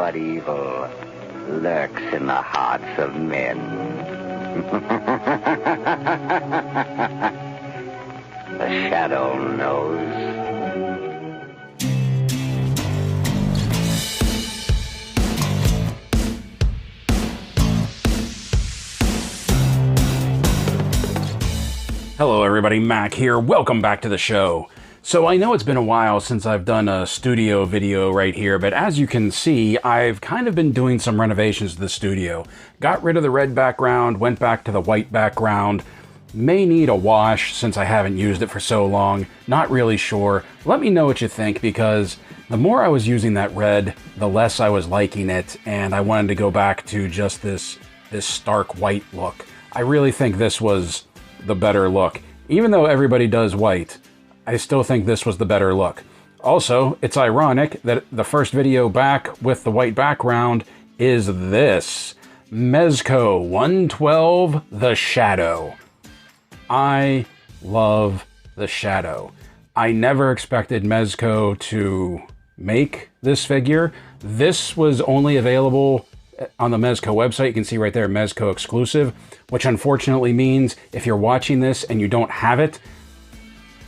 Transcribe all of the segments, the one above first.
what evil lurks in the hearts of men. The shadow knows. Hello everybody, Mac here. Welcome back to the show. So I know it's been a while since I've done a studio video right here, but as you can see, I've kind of been doing some renovations to the studio. Got rid of the red background, went back to the white background. May need a wash since I haven't used it for so long. Not really sure. Let me know what you think, because the more I was using that red, the less I was liking it, and I wanted to go back to just this stark white look. I really think this was the better look. Even though everybody does white, I still think this was the better look. Also, it's ironic that the first video back with the white background is this. Mezco 112, The Shadow. I love The Shadow. I never expected Mezco to make this figure. This was only available on the Mezco website. You can see right there, Mezco exclusive, which unfortunately means if you're watching this and you don't have it,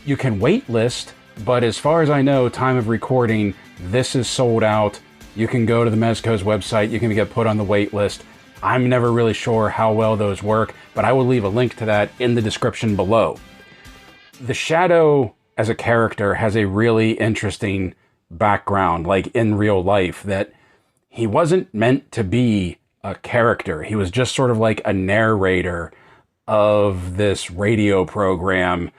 you can wait list, but as far as I know, time of recording, this is sold out. You can go to the Mezco's website, you can get put on the wait list. I'm never really sure how well those work, but I will leave a link to that in the description below. The Shadow as a character has a really interesting background, like in real life, that he wasn't meant to be a character. He was just sort of like a narrator of this radio program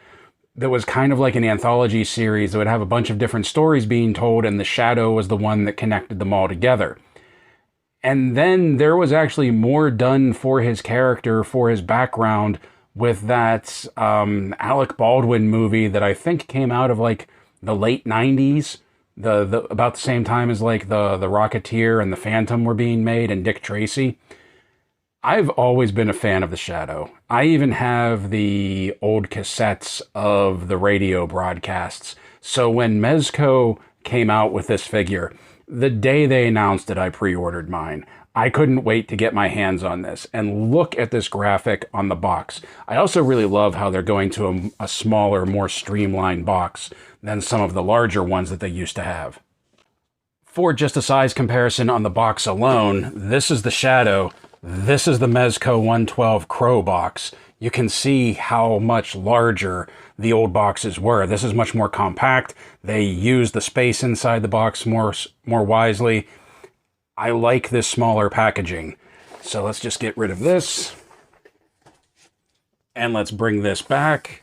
that was kind of like an anthology series that would have a bunch of different stories being told, and the Shadow was the one that connected them all together. And then there was actually more done for his character, for his background, with that Alec Baldwin movie that I think came out of like the late 90s, about the same time as like the Rocketeer and the Phantom were being made, and Dick Tracy. I've always been a fan of the Shadow. I even have the old cassettes of the radio broadcasts. So when Mezco came out with this figure, the day they announced it, I pre-ordered mine. I couldn't wait to get my hands on this. And look at this graphic on the box. I also really love how they're going to a smaller, more streamlined box than some of the larger ones that they used to have. For just a size comparison on the box alone, this is the Shadow. This is the Mezco 112 Crow box. You can see how much larger the old boxes were. This is much more compact. They use the space inside the box more wisely. I like this smaller packaging. So let's just get rid of this. And let's bring this back.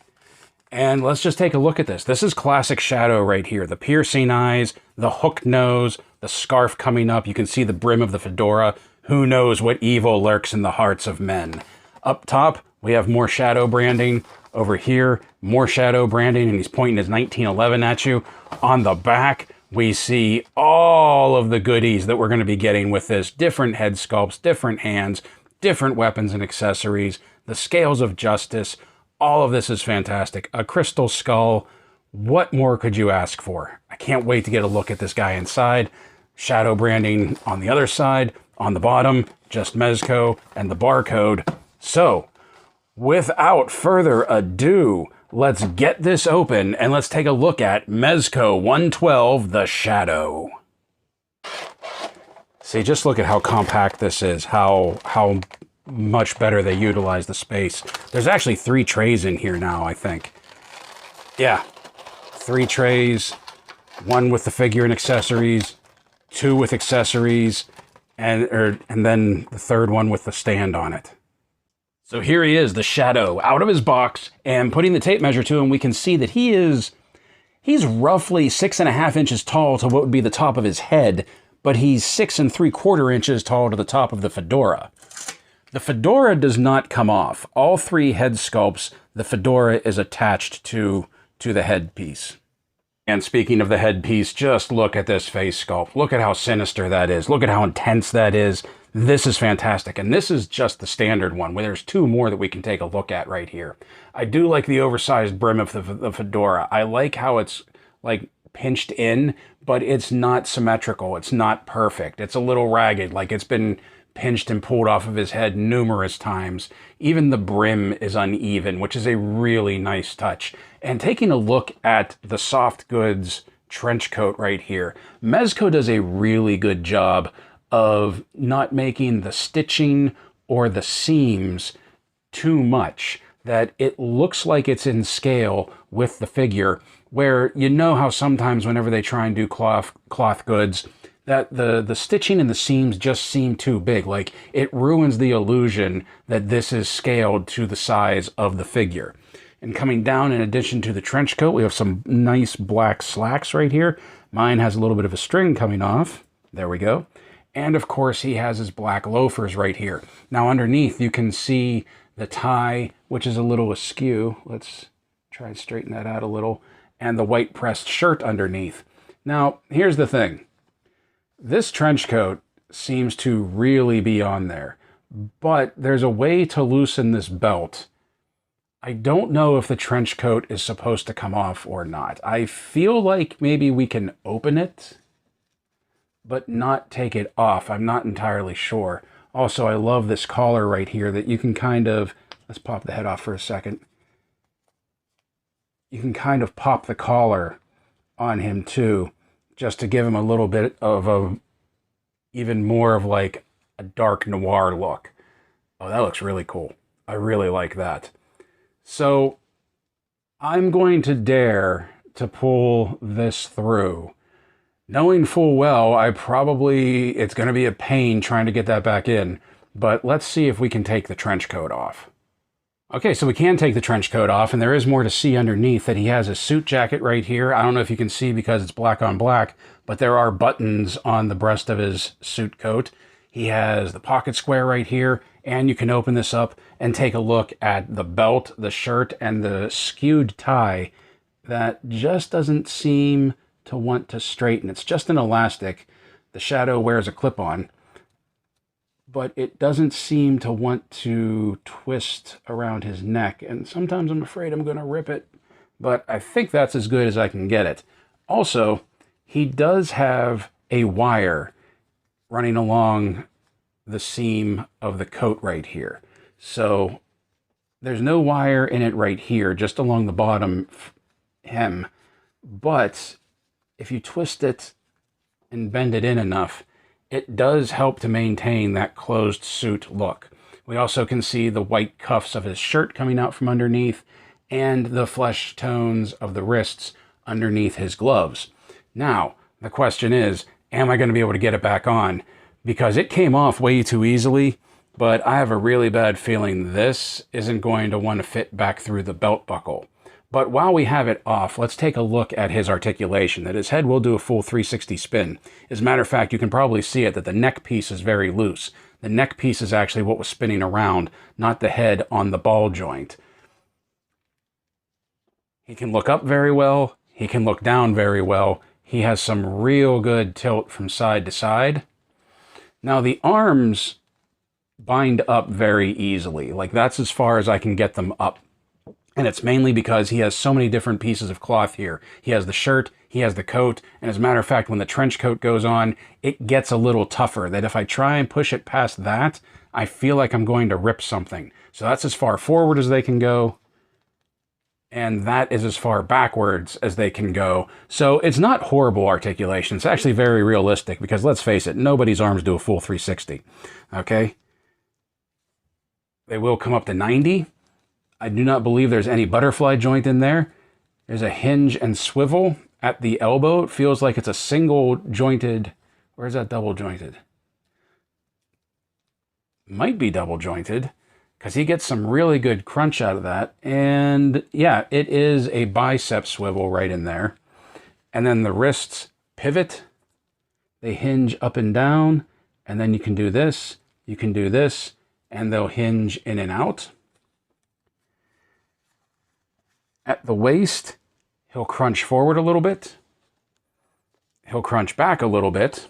And let's just take a look at this. This is classic Shadow right here. The piercing eyes, the hooked nose, the scarf coming up. You can see the brim of the fedora. Who knows what evil lurks in the hearts of men. Up top, we have more Shadow branding. Over here, more Shadow branding, and he's pointing his 1911 at you. On the back, we see all of the goodies that we're going to be getting with this. Different head sculpts, different hands, different weapons and accessories, the scales of justice. All of this is fantastic. A crystal skull. What more could you ask for? I can't wait to get a look at this guy inside. Shadow branding on the other side. On the bottom, just Mezco and the barcode. So, without further ado, let's get this open and let's take a look at Mezco 112, The Shadow. See, just look at how compact this is, how much better they utilize the space. There's actually 3 trays in here now, I think. Yeah, 3 trays, 1 with the figure and accessories, 2 with accessories, and then the 3rd one with the stand on it. So here he is, the Shadow, out of his box, and putting the tape measure to him, we can see that he's roughly 6.5 inches tall to what would be the top of his head, but he's 6 3/4 inches tall to the top of the fedora. The fedora does not come off. All 3 head sculpts, the fedora is attached to the headpiece. And speaking of the headpiece, just look at this face sculpt. Look at how sinister that is. Look at how intense that is. This is fantastic. And this is just the standard one, where there's 2 more that we can take a look at right here. I do like the oversized brim of the fedora. I like how it's like pinched in, but it's not symmetrical. It's not perfect. It's a little ragged, like it's been pinched and pulled off of his head numerous times. Even the brim is uneven, which is a really nice touch. And taking a look at the soft goods trench coat right here, Mezco does a really good job of not making the stitching or the seams too much, that it looks like it's in scale with the figure, where you know how sometimes whenever they try and do cloth goods, that the stitching and the seams just seem too big. Like, it ruins the illusion that this is scaled to the size of the figure. And coming down, in addition to the trench coat, we have some nice black slacks right here. Mine has a little bit of a string coming off. There we go. And of course, he has his black loafers right here. Now underneath, you can see the tie, which is a little askew. Let's try and straighten that out a little. And the white pressed shirt underneath. Now, here's the thing. This trench coat seems to really be on there, but there's a way to loosen this belt. I don't know if the trench coat is supposed to come off or not. I feel like maybe we can open it, but not take it off. I'm not entirely sure. Also, I love this collar right here that you can kind of, let's pop the head off for a second. You can kind of pop the collar on him too, just to give him a little bit of a, even more of like a dark noir look. Oh, that looks really cool. I really like that. So I'm going to dare to pull this through, knowing full well it's going to be a pain trying to get that back in, but let's see if we can take the trench coat off. Okay, so we can take the trench coat off, and there is more to see underneath. That he has a suit jacket right here. I don't know if you can see because it's black on black, but there are buttons on the breast of his suit coat. He has the pocket square right here, and you can open this up and take a look at the belt, the shirt, and the skewed tie that just doesn't seem to want to straighten. It's just an elastic. The Shadow wears a clip-on, but it doesn't seem to want to twist around his neck. And sometimes I'm afraid I'm going to rip it, but I think that's as good as I can get it. Also, he does have a wire running along the seam of the coat right here. So there's no wire in it right here, just along the bottom hem. But if you twist it and bend it in enough, it does help to maintain that closed suit look. We also can see the white cuffs of his shirt coming out from underneath, and the flesh tones of the wrists underneath his gloves. Now, the question is, am I going to be able to get it back on? Because it came off way too easily, but I have a really bad feeling this isn't going to want to fit back through the belt buckle. But while we have it off, let's take a look at his articulation, that his head will do a full 360 spin. As a matter of fact, you can probably see it, that the neck piece is very loose. The neck piece is actually what was spinning around, not the head on the ball joint. He can look up very well. He can look down very well. He has some real good tilt from side to side. Now the arms bind up very easily. Like, that's as far as I can get them up. And it's mainly because he has so many different pieces of cloth here. He has the shirt, he has the coat, and as a matter of fact, when the trench coat goes on, it gets a little tougher, that if I try and push it past that, I feel like I'm going to rip something. So that's as far forward as they can go, and that is as far backwards as they can go. So it's not horrible articulation. It's actually very realistic, because let's face it, nobody's arms do a full 360, okay? They will come up to 90. I do not believe there's any butterfly joint in there. There's a hinge and swivel at the elbow. It feels like it's a single jointed. Where's that double jointed? Might be double jointed, because he gets some really good crunch out of that. And yeah, it is a bicep swivel right in there. And then the wrists pivot. They hinge up and down. And then you can do this. You can do this. And they'll hinge in and out. At the waist, he'll crunch forward a little bit. He'll crunch back a little bit.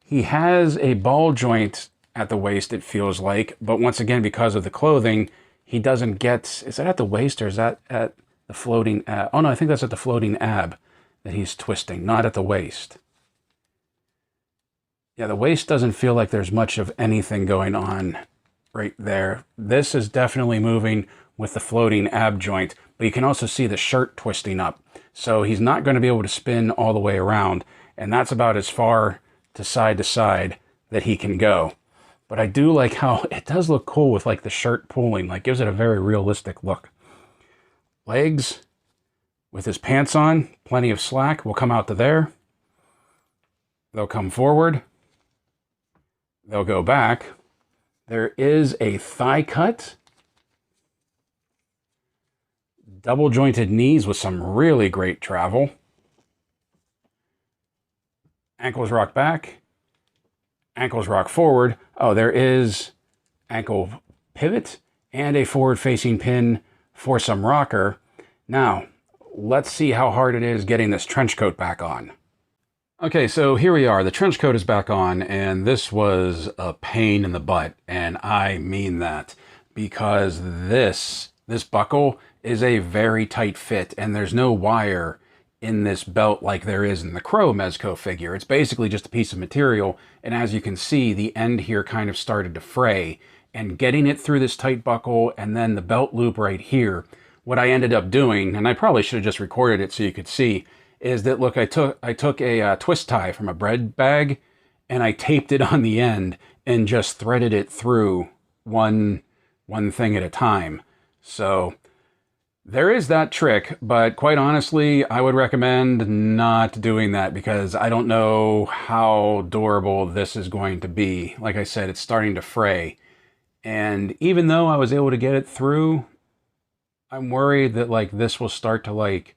He has a ball joint at the waist, it feels like, but once again, because of the clothing, he doesn't get, is that at the waist or is that at the floating ab? Oh no, I think that's at the floating ab. that he's twisting, not at the waist. Yeah, the waist doesn't feel like there's much of anything going on right there. This is definitely moving with the floating ab joint, but you can also see the shirt twisting up. So he's not going to be able to spin all the way around, and that's about as far to side that he can go. But I do like how it does look cool with like the shirt pulling, like gives it a very realistic look. Legs with his pants on, plenty of slack, will come out to there. They'll come forward. They'll go back. There is a thigh cut. Double jointed knees with some really great travel. Ankles rock back. Ankles rock forward. Oh, there is ankle pivot and a forward facing pin for some rocker. Now, let's see how hard it is getting this trench coat back on. Okay, so here we are. The trench coat is back on, and this was a pain in the butt, and I mean that, because this buckle is a very tight fit, and there's no wire in this belt like there is in the Crow Mezco figure. It's basically just a piece of material, and as you can see, the end here kind of started to fray, and getting it through this tight buckle and then the belt loop right here, what I ended up doing, and I probably should have just recorded it so you could see, is that, look, I took a twist tie from a bread bag, and I taped it on the end and just threaded it through one thing at a time. So there is that trick, but quite honestly, I would recommend not doing that because I don't know how durable this is going to be. Like I said, it's starting to fray. And even though I was able to get it through, I'm worried that like this will start to like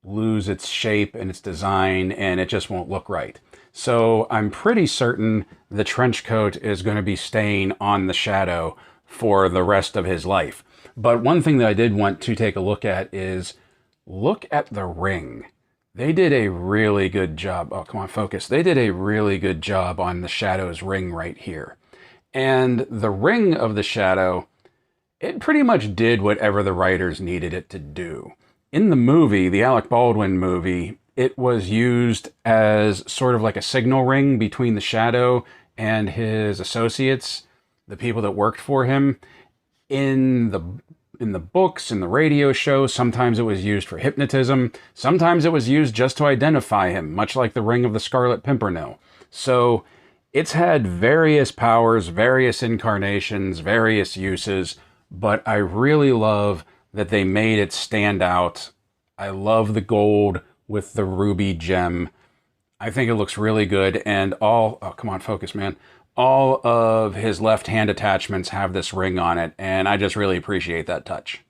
lose its shape and its design, and it just won't look right. So I'm pretty certain the trench coat is going to be staying on the Shadow for the rest of his life. But one thing that I did want to take a look at is look at the ring. They did a really good job. Oh, come on, focus. They did a really good job on the Shadow's ring right here. And the ring of the Shadow, it pretty much did whatever the writers needed it to do. In the movie, the Alec Baldwin movie, it was used as sort of like a signal ring between the Shadow and his associates, the people that worked for him. In the books, in the radio show, sometimes it was used for hypnotism. Sometimes it was used just to identify him, much like the Ring of the Scarlet Pimpernel. So it's had various powers, various incarnations, various uses, but I really love that they made it stand out. I love the gold with the ruby gem. I think it looks really good, and oh, come on, focus, man. All of his left hand attachments have this ring on it, and I just really appreciate that touch.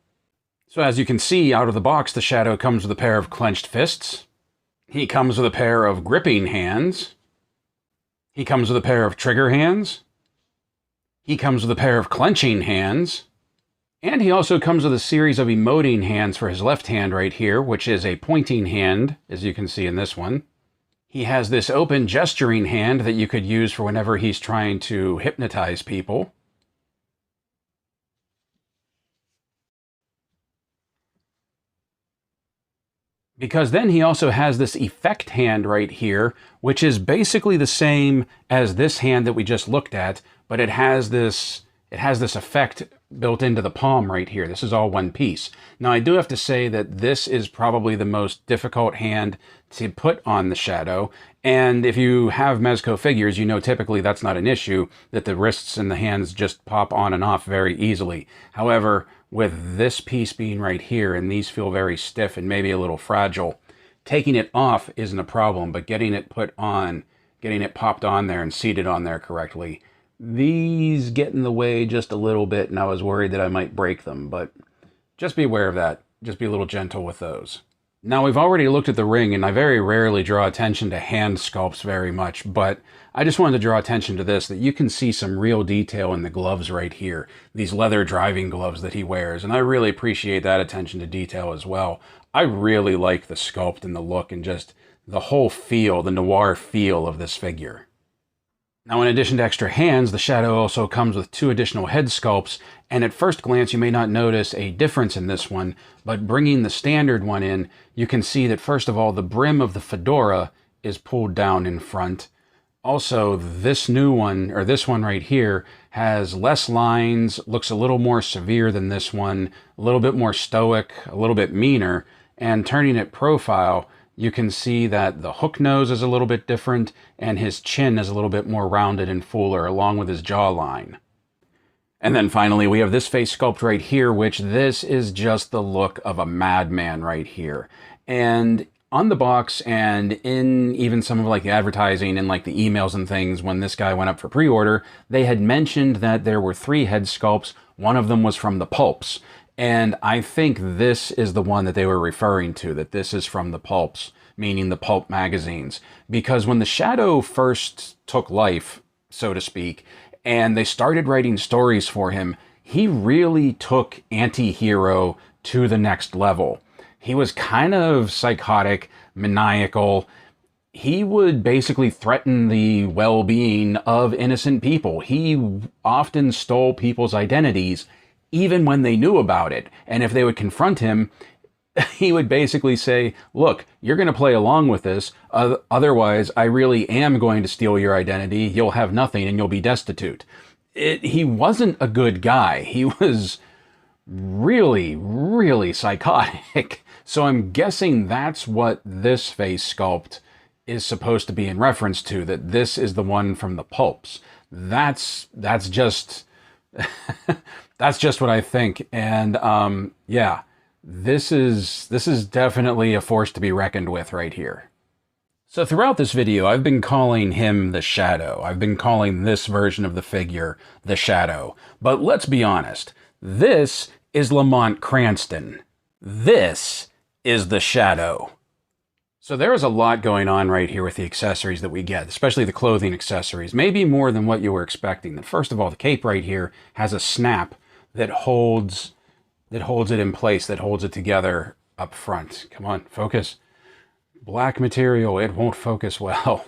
So as you can see, out of the box, the Shadow comes with a pair of clenched fists. He comes with a pair of gripping hands. He comes with a pair of trigger hands. He comes with a pair of clenching hands. And he also comes with a series of emoting hands for his left hand right here, which is a pointing hand, as you can see in this one. He has this open gesturing hand that you could use for whenever he's trying to hypnotize people. Because then he also has this effect hand right here, which is basically the same as this hand that we just looked at, but it has this effect built into the palm right here. This is all one piece. Now, I do have to say that this is probably the most difficult hand to put on the Shadow. And if you have Mezco figures, you know typically that's not an issue, that the wrists and the hands just pop on and off very easily. However, with this piece being right here, and these feel very stiff and maybe a little fragile, taking it off isn't a problem, but getting it put on, getting it popped on there and seated on there correctly, these get in the way just a little bit, and I was worried that I might break them, but just be aware of that. Just be a little gentle with those. Now, we've already looked at the ring, and I very rarely draw attention to hand sculpts very much, but I just wanted to draw attention to this, that you can see some real detail in the gloves right here, these leather driving gloves that he wears, and I really appreciate that attention to detail as well. I really like the sculpt and the look and just the whole feel, the noir feel of this figure. Now, in addition to extra hands, the Shadow also comes with 2 additional head sculpts, and at first glance you may not notice a difference in this one, but bringing the standard one in, you can see that first of all, the brim of the fedora is pulled down in front. Also, this new one, or this one right here, has less lines, looks a little more severe than this one, a little bit more stoic, a little bit meaner, and turning it profile, you can see that the hook nose is a little bit different, and his chin is a little bit more rounded and fuller, along with his jawline. And then finally, we have this face sculpt right here, which this is just the look of a madman right here. And on the box and in even some of like the advertising and like the emails and things when this guy went up for pre-order, they had mentioned that there were 3 head sculpts. One of them was from the Pulps. And I think this is the one that they were referring to, that this is from the Pulps, meaning the pulp magazines. Because when the Shadow first took life, so to speak, and they started writing stories for him, he really took anti-hero to the next level. He was kind of psychotic, maniacal. He would basically threaten the well-being of innocent people. He often stole people's identities, even when they knew about it. And if they would confront him, he would basically say, look, you're going to play along with this. Otherwise, I really am going to steal your identity. You'll have nothing and you'll be destitute. He wasn't a good guy. He was really, really psychotic. So I'm guessing that's what this face sculpt is supposed to be in reference to, that this is the one from the Pulps. That's just that's just what I think. And yeah, this is definitely a force to be reckoned with right here. So throughout this video, I've been calling him the Shadow. I've been calling this version of the figure the Shadow. But let's be honest, this is Lamont Cranston. This is the Shadow. So there is a lot going on right here with the accessories that we get, especially the clothing accessories, maybe more than what you were expecting. First of all, the cape right here has a snap that holds it in place, that holds it together up front. Come on, focus. Black material, it won't focus well.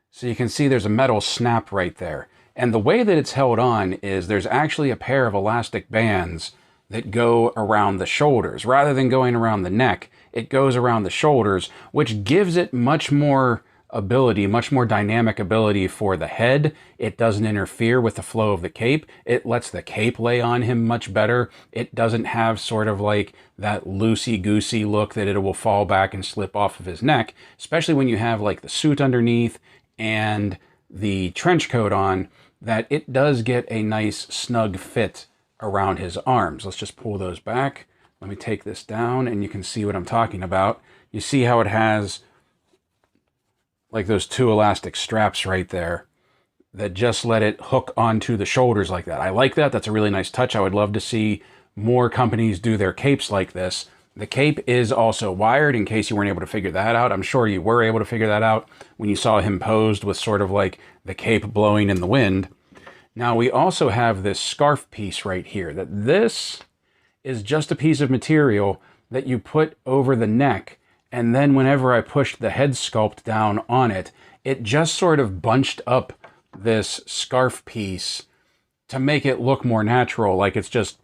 So you can see there's a metal snap right there. And the way that it's held on is there's actually a pair of elastic bands that go around the shoulders. Rather than going around the neck, it goes around the shoulders, which gives it much more ability, much more dynamic ability for the head. It doesn't interfere with the flow of the cape. It lets the cape lay on him much better. It doesn't have sort of like that loosey-goosey look that it will fall back and slip off of his neck, especially when you have like the suit underneath and the trench coat on, that it does get a nice snug fit around his arms. Let's just pull those back. Let me take this down and you can see what I'm talking about. You see how it has like those 2 elastic straps right there that just let it hook onto the shoulders like that. I like that. That's a really nice touch. I would love to see more companies do their capes like this. The cape is also wired, in case you weren't able to figure that out. I'm sure you were able to figure that out when you saw him posed with sort of like the cape blowing in the wind. Now we also have this scarf piece right here, that this is just a piece of material that you put over the neck, and then whenever I pushed the head sculpt down on it, it just sort of bunched up this scarf piece to make it look more natural, like it's just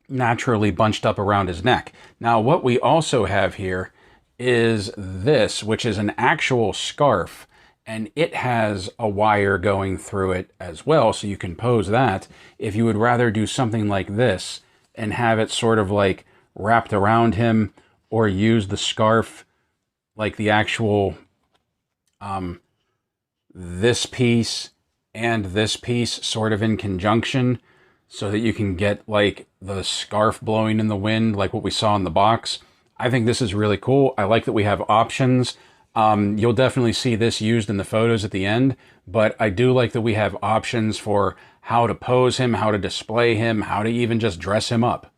naturally bunched up around his neck. Now what we also have here is this, which is an actual scarf, and it has a wire going through it as well, so you can pose that if you would rather do something like this and have it sort of like wrapped around him, or use the scarf like the actual this piece and this piece sort of in conjunction, so that you can get like the scarf blowing in the wind like what we saw in the box. I think this is really cool. I like that we have options. You'll definitely see this used in the photos at the end, but I do like that we have options for how to pose him, how to display him, how to even just dress him up.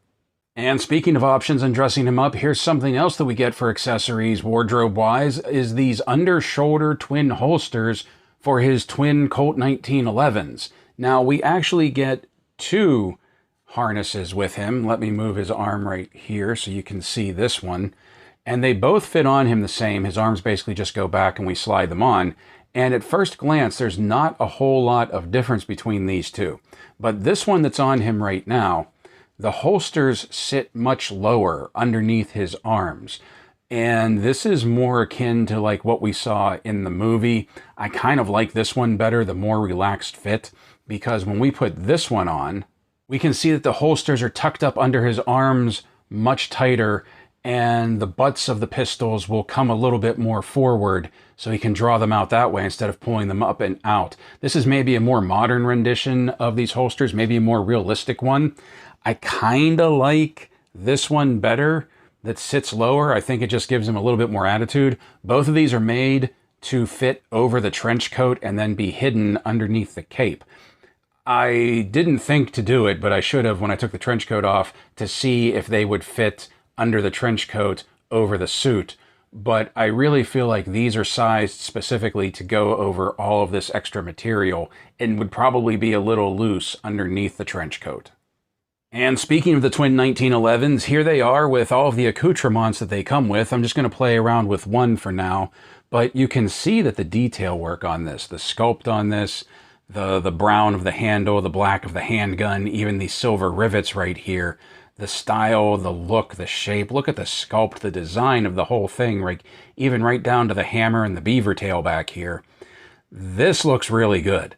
And speaking of options and dressing him up, here's something else that we get for accessories wardrobe-wise, is these under-shoulder twin holsters for his twin Colt 1911s. Now, we actually get 2 harnesses with him. Let me move his arm right here so you can see this one. And they both fit on him the same. His arms basically just go back and we slide them on. And at first glance, there's not a whole lot of difference between these two. But this one that's on him right now, the holsters sit much lower underneath his arms. And this is more akin to like what we saw in the movie. I kind of like this one better, the more relaxed fit, because when we put this one on, we can see that the holsters are tucked up under his arms much tighter, and the butts of the pistols will come a little bit more forward so he can draw them out that way instead of pulling them up and out. This is maybe a more modern rendition of these holsters, maybe a more realistic one. I kind of like this one better that sits lower. I think it just gives him a little bit more attitude. Both of these are made to fit over the trench coat and then be hidden underneath the cape. I didn't think to do it, but I should have when I took the trench coat off to see if they would fit under the trench coat over the suit. But I really feel like these are sized specifically to go over all of this extra material and would probably be a little loose underneath the trench coat. And speaking of the twin 1911s, here they are with all of the accoutrements that they come with. I'm just going to play around with one for now, but you can see that the detail work on this, the sculpt on this, the brown of the handle, the black of the handgun, even these silver rivets right here, the style, the look, the shape, look at the sculpt, the design of the whole thing, right, even right down to the hammer and the beaver tail back here. This looks really good.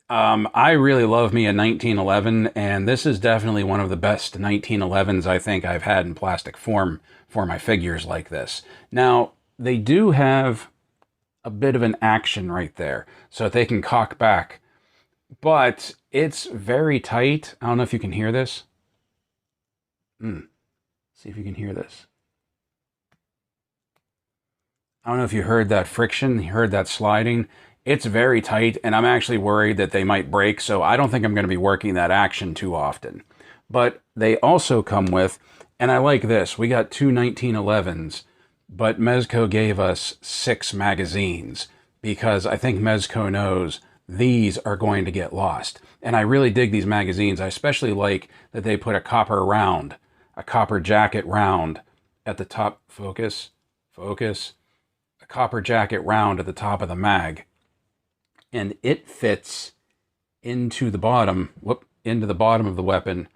I really love me a 1911, and this is definitely one of the best 1911s I think I've had in plastic form for my figures like this. Now, they do have a bit of an action right there, so that they can cock back, but it's very tight. I don't know if you can hear this. See if you can hear this. I don't know if you heard that friction, you heard that sliding. It's very tight, and I'm actually worried that they might break, so I don't think I'm going to be working that action too often. But they also come with, and I like this, we got two 1911s, but Mezco gave us 6 magazines, because I think Mezco knows these are going to get lost. And I really dig these magazines. I especially like that they put a copper round, a copper jacket round at the top, focus, a copper jacket round at the top of the mag. And it fits into the bottom, into the bottom of the weapon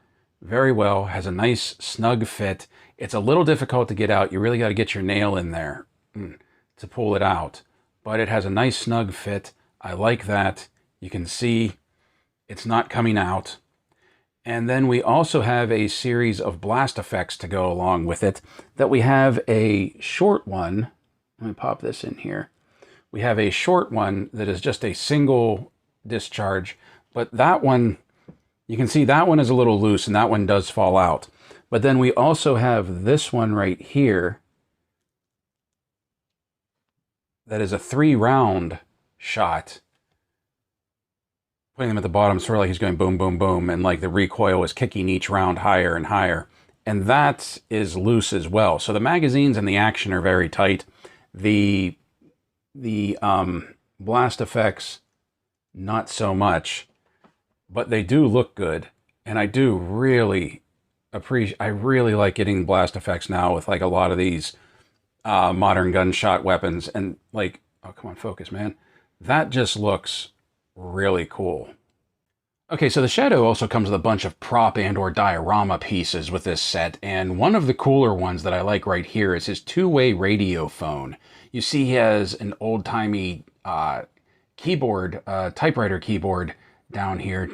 very well, has a nice snug fit. It's a little difficult to get out. You really got to get your nail in there to pull it out. But it has a nice snug fit. I like that. You can see it's not coming out. And then we also have a series of blast effects to go along with it. That we have a short one. Let me pop this in here. We have a short one that is just a single discharge. But that one, you can see that one is a little loose and that one does fall out. But then we also have this one right here that is a 3-round shot. Putting them at the bottom, sort of like he's going boom, boom, boom, and like the recoil is kicking each round higher and higher. And that is loose as well. So the magazines and the action are very tight. The blast effects, not so much, but they do look good. And I do really I really like getting blast effects now with like a lot of these modern gunshot weapons. And like, oh, come on, focus, man. That just looks really cool. Okay, so the Shadow also comes with a bunch of prop and or diorama pieces with this set, and one of the cooler ones that I like right here is his 2-way radio phone. You see he has an old-timey keyboard, typewriter keyboard down here,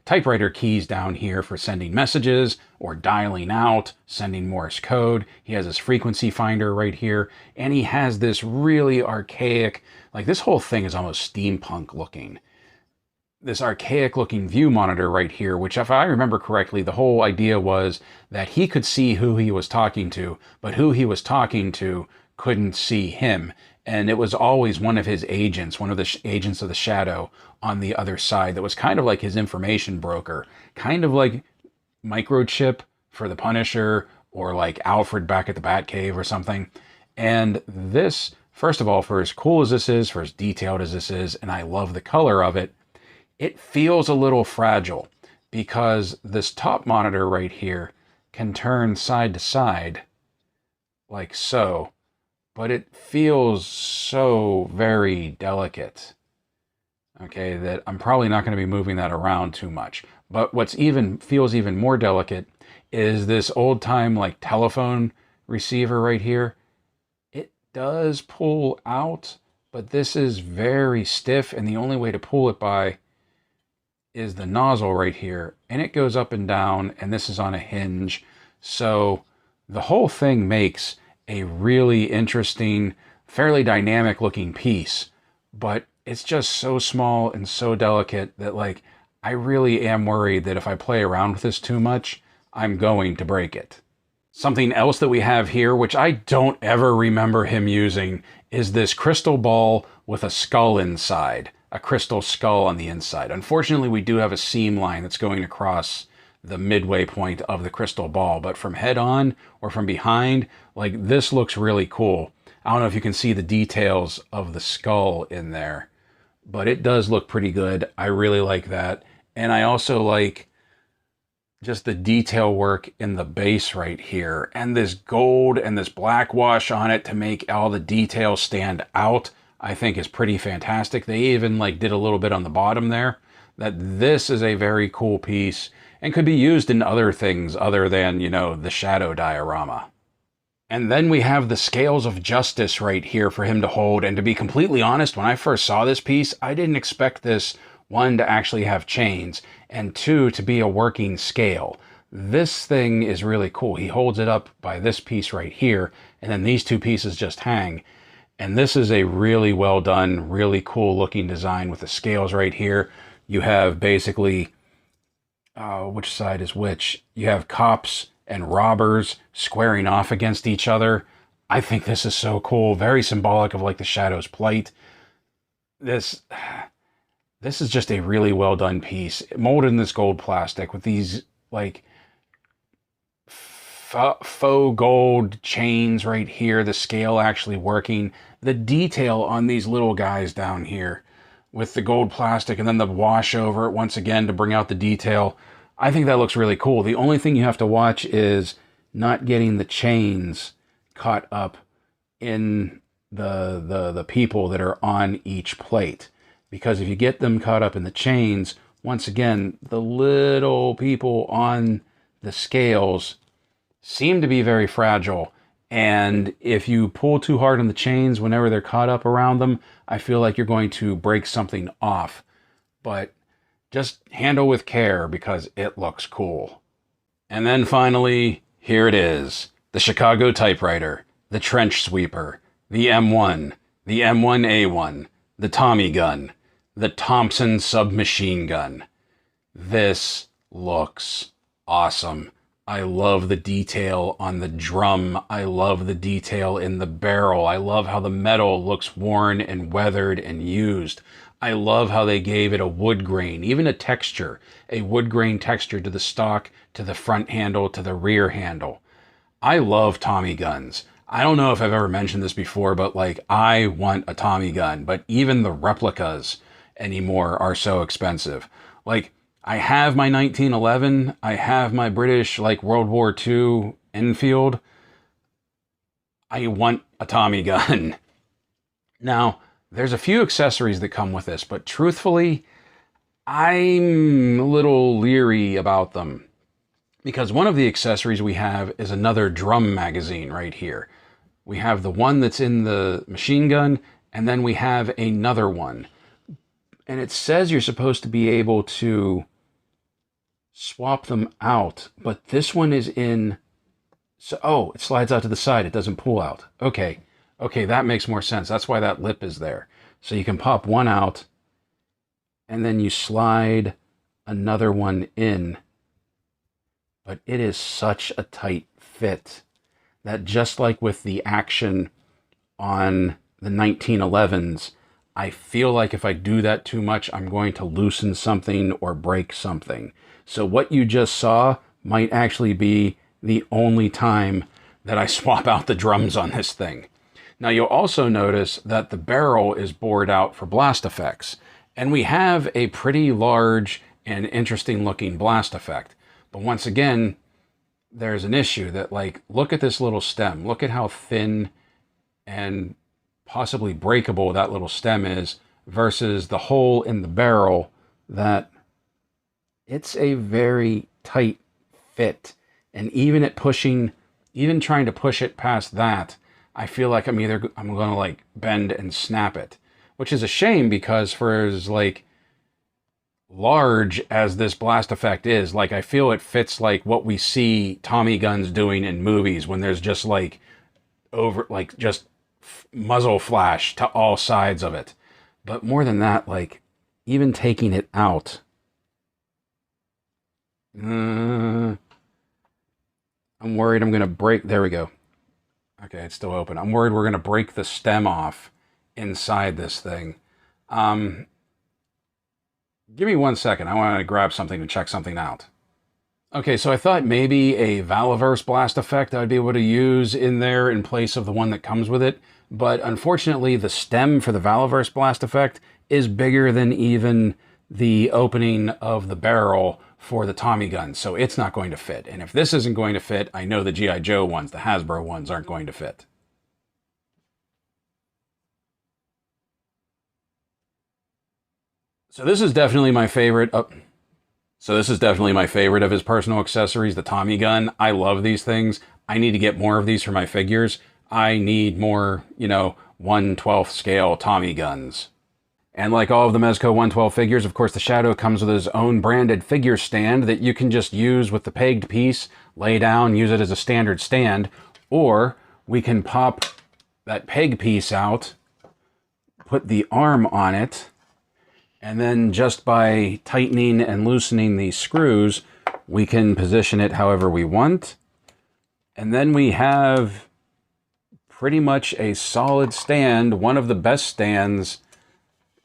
typewriter keys down here for sending messages or dialing out, sending Morse code. He has his frequency finder right here, and he has this really archaic, like this whole thing is almost steampunk looking. This archaic looking view monitor right here, which if I remember correctly, the whole idea was that he could see who he was talking to, but who he was talking to couldn't see him. And it was always one of his agents, one of the agents of the Shadow on the other side that was kind of like his information broker, kind of like Microchip for the Punisher or like Alfred back at the Batcave or something. And this, first of all, for as cool as this is, for as detailed as this is, and I love the color of it, it feels a little fragile because this top monitor right here can turn side to side like so. but it feels so very delicate. Okay, that I'm probably not going to be moving that around too much. But what's even feels even more delicate is this old time like telephone receiver right here. It does pull out, but this is very stiff, and the only way to pull it by is the nozzle right here, and it goes up and down, and this is on a hinge. So the whole thing makes a really interesting, fairly dynamic looking piece, but it's just so small and so delicate that like I really am worried that if I play around with this too much, I'm going to break it. Something else that we have here, which I don't ever remember him using, is this crystal ball with a skull inside, a crystal skull on the inside. Unfortunately, we do have a seam line that's going across the midway point of the crystal ball, but from head on or from behind, like this looks really cool. I don't know if you can see the details of the skull in there, but it does look pretty good. I really like that. And I also like just the detail work in the base right here, and this gold and this black wash on it to make all the details stand out, I think is pretty fantastic. They even like did a little bit on the bottom there. That this is a very cool piece and could be used in other things other than, you know, the shadow diorama. And then we have the scales of justice right here for him to hold. And to be completely honest, when I first saw this piece, I didn't expect this, one, to actually have chains, and two, to be a working scale. This thing is really cool. He holds it up by this piece right here, and then these two pieces just hang. And this is a really well done, really cool looking design with the scales right here. You have basically, which side is which? You have cops and robbers squaring off against each other. I think this is so cool. Very symbolic of like the Shadow's plight. This is just a really well done piece, molded in this gold plastic with these like faux gold chains right here, the scale actually working, the detail on these little guys down here with the gold plastic, and then the wash over it once again to bring out the detail. I think that looks really cool. The only thing you have to watch is not getting the chains caught up in the people that are on each plate. Because if you get them caught up in the chains, once again, the little people on the scales seem to be very fragile. And if you pull too hard on the chains whenever they're caught up around them, I feel like you're going to break something off. But just handle with care because it looks cool. And then finally, here it is. The Chicago typewriter, the trench sweeper, the M1, the M1A1, the Tommy gun, the Thompson submachine gun. This looks awesome. I love the detail on the drum. I love the detail in the barrel. I love how the metal looks worn and weathered and used. I love how they gave it a wood grain, even a texture, a wood grain texture to the stock, to the front handle, to the rear handle. I love Tommy guns. I don't know if I've ever mentioned this before, but like I want a Tommy gun, but even the replicas anymore are so expensive. Like I have my 1911, I have my British like World War II Enfield. I want a Tommy gun. Now, there's a few accessories that come with this, but truthfully, I'm a little leery about them. Because one of the accessories we have is another drum magazine right here. We have the one that's in the machine gun, and then we have another one. And it says you're supposed to be able to swap them out, but this one is in... So, oh, it slides out to the side. It doesn't pull out. Okay, that makes more sense. That's why that lip is there. So you can pop one out, and then you slide another one in. But it is such a tight fit that just like with the action on the 1911s, I feel like if I do that too much, I'm going to loosen something or break something. So what you just saw might actually be the only time that I swap out the drums on this thing. Now you'll also notice that the barrel is bored out for blast effects. And we have a pretty large and interesting looking blast effect. But once again, there's an issue that like, look at this little stem. Look at how thin and possibly breakable that little stem is, versus the hole in the barrel that it's a very tight fit. And even trying to push it past that, I feel like I'm going to like bend and snap it, which is a shame because for as like large as this blast effect is, like I feel it fits like what we see Tommy guns doing in movies when there's just like just muzzle flash to all sides of it. But more than that, like even taking it out, I'm worried I'm going to break. There we go. Okay, it's still open. I'm worried we're going to break the stem off inside this thing. Give me 1 second. I want to grab something to check something out. Okay, so I thought maybe a Valaverse blast effect I'd be able to use in there in place of the one that comes with it. But unfortunately, the stem for the Valaverse blast effect is bigger than even the opening of the barrel for the Tommy gun, so it's not going to fit. And if this isn't going to fit, I know the G.I. Joe ones, the Hasbro ones, aren't going to fit. So this is definitely my favorite. So this is definitely my favorite of his personal accessories, the Tommy gun. I love these things. I need to get more of these for my figures. I need more, 1/12 scale Tommy guns. And like all of the Mezco 112 figures, of course, the Shadow comes with his own branded figure stand that you can just use with the pegged piece, lay down, use it as a standard stand, or we can pop that peg piece out, put the arm on it, and then just by tightening and loosening these screws, we can position it however we want. And then we have pretty much a solid stand, one of the best stands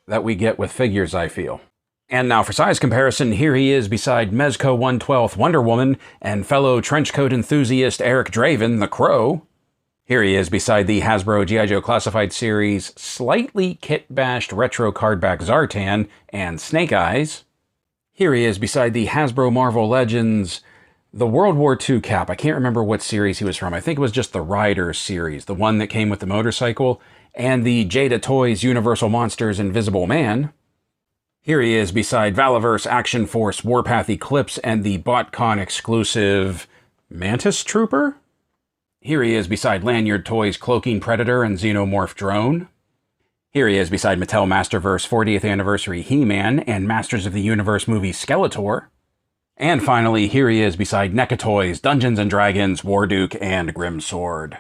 that we get with figures, I feel. And now for size comparison, here he is beside Mezco 1/12 Wonder Woman and fellow trenchcoat enthusiast Eric Draven, the Crow. Here he is beside the Hasbro G.I. Joe Classified Series slightly kit-bashed retro cardback Zartan and Snake Eyes. Here he is beside the Hasbro Marvel Legends, the World War II cap. I can't remember what series he was from. I think it was just the Rider series, the one that came with the motorcycle, and the Jada Toys Universal Monsters Invisible Man. Here he is beside Valaverse Action Force Warpath Eclipse and the BotCon exclusive Mantis Trooper. Here he is beside Lanyard Toys Cloaking Predator and Xenomorph Drone. Here he is beside Mattel Masterverse 40th Anniversary He-Man and Masters of the Universe movie Skeletor. And finally, here he is beside NECA Toys Dungeons & Dragons Warduke and Grimsword.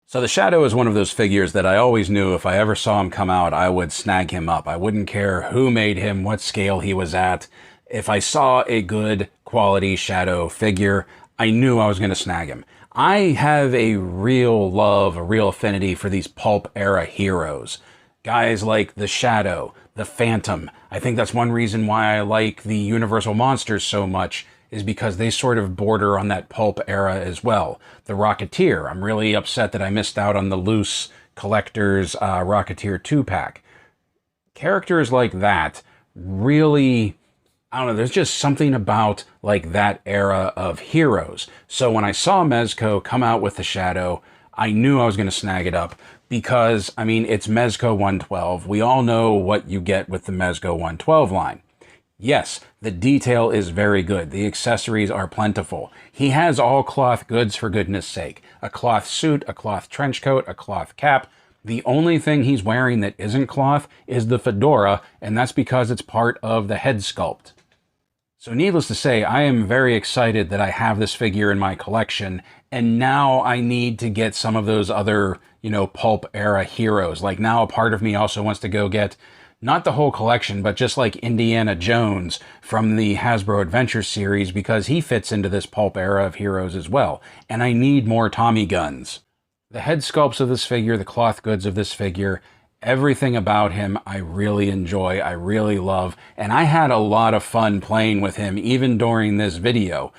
So the Shadow is one of those figures that I always knew if I ever saw him come out, I would snag him up. I wouldn't care who made him, what scale he was at. If I saw a good quality Shadow figure, I knew I was going to snag him. I have a real love, a real affinity for these pulp era heroes. Guys like the Shadow, the Phantom. I think that's one reason why I like the Universal Monsters so much, is because they sort of border on that pulp era as well. The Rocketeer, I'm really upset that I missed out on the loose collector's Rocketeer 2-pack. Characters like that really, I don't know, there's just something about like that era of heroes. So when I saw Mezco come out with the Shadow, I knew I was going to snag it up because, I mean, it's Mezco 112. We all know what you get with the Mezco 112 line. Yes, the detail is very good. The accessories are plentiful. He has all cloth goods, for goodness sake. A cloth suit, a cloth trench coat, a cloth cap. The only thing he's wearing that isn't cloth is the fedora, and that's because it's part of the head sculpt. So needless to say, I am very excited that I have this figure in my collection, and now I need to get some of those other, pulp era heroes. Like now a part of me also wants to go get not the whole collection, but just like Indiana Jones from the Hasbro Adventure series, because he fits into this pulp era of heroes as well. And I need more Tommy guns. The head sculpts of this figure, the cloth goods of this figure, everything about him I really enjoy, I really love, and I had a lot of fun playing with him even during this video.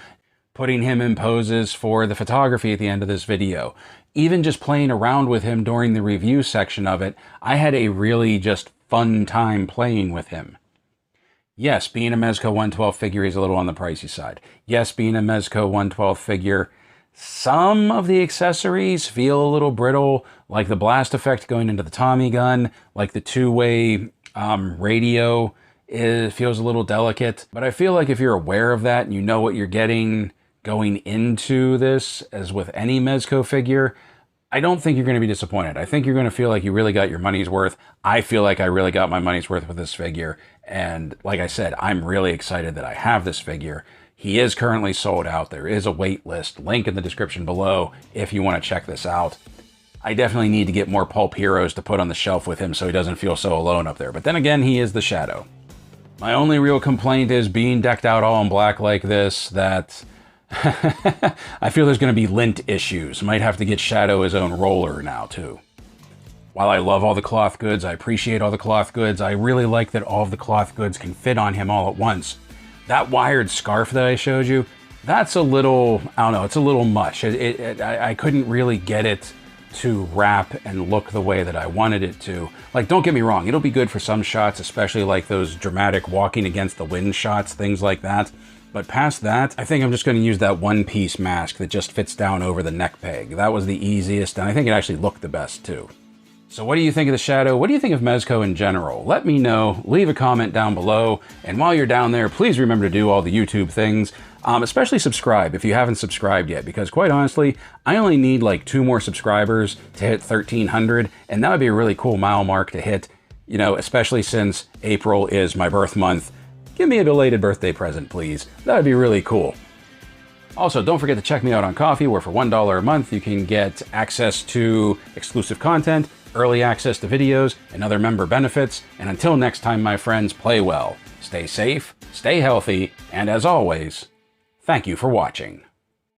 Putting him in poses for the photography at the end of this video. Even just playing around with him during the review section of it, I had a really just fun time playing with him. Yes, being a Mezco 112 figure is a little on the pricey side. Yes, being a Mezco 112 figure, Some of the accessories feel a little brittle, like the blast effect going into the Tommy gun, like the two-way radio feels a little delicate. But I feel like if you're aware of that and you know what you're getting going into this, as with any Mezco figure, I don't think you're going to be disappointed. I think you're going to feel like you really got your money's worth. I feel like I really got my money's worth with this figure. And like I said, I'm really excited that I have this figure. He is currently sold out. There is a wait list. Link in the description below if you want to check this out. I definitely need to get more Pulp Heroes to put on the shelf with him so he doesn't feel so alone up there. But then again, he is the Shadow. My only real complaint is being decked out all in black like this, that I feel there's going to be lint issues. Might have to get Shadow his own roller now, too. While I love all the cloth goods, I appreciate all the cloth goods, I really like that all of the cloth goods can fit on him all at once. That wired scarf that I showed you, that's a little, I don't know, it's a little much. I couldn't really get it to wrap and look the way that I wanted it to. Like, don't get me wrong, it'll be good for some shots, especially like those dramatic walking against the wind shots, things like that. But past that, I think I'm just going to use that one-piece mask that just fits down over the neck peg. That was the easiest, and I think it actually looked the best, too. So what do you think of the Shadow? What do you think of Mezco in general? Let me know. Leave a comment down below. And while you're down there, please remember to do all the YouTube things. Especially subscribe if you haven't subscribed yet, because quite honestly, I only need like 2 more subscribers to hit 1,300, and that would be a really cool mile mark to hit, you know, especially since April is my birth month. Give me a belated birthday present, please. That would be really cool. Also, don't forget to check me out on Ko-fi, where for $1 a month you can get access to exclusive content, early access to videos, and other member benefits. And until next time, my friends, play well, stay safe, stay healthy, and as always, thank you for watching.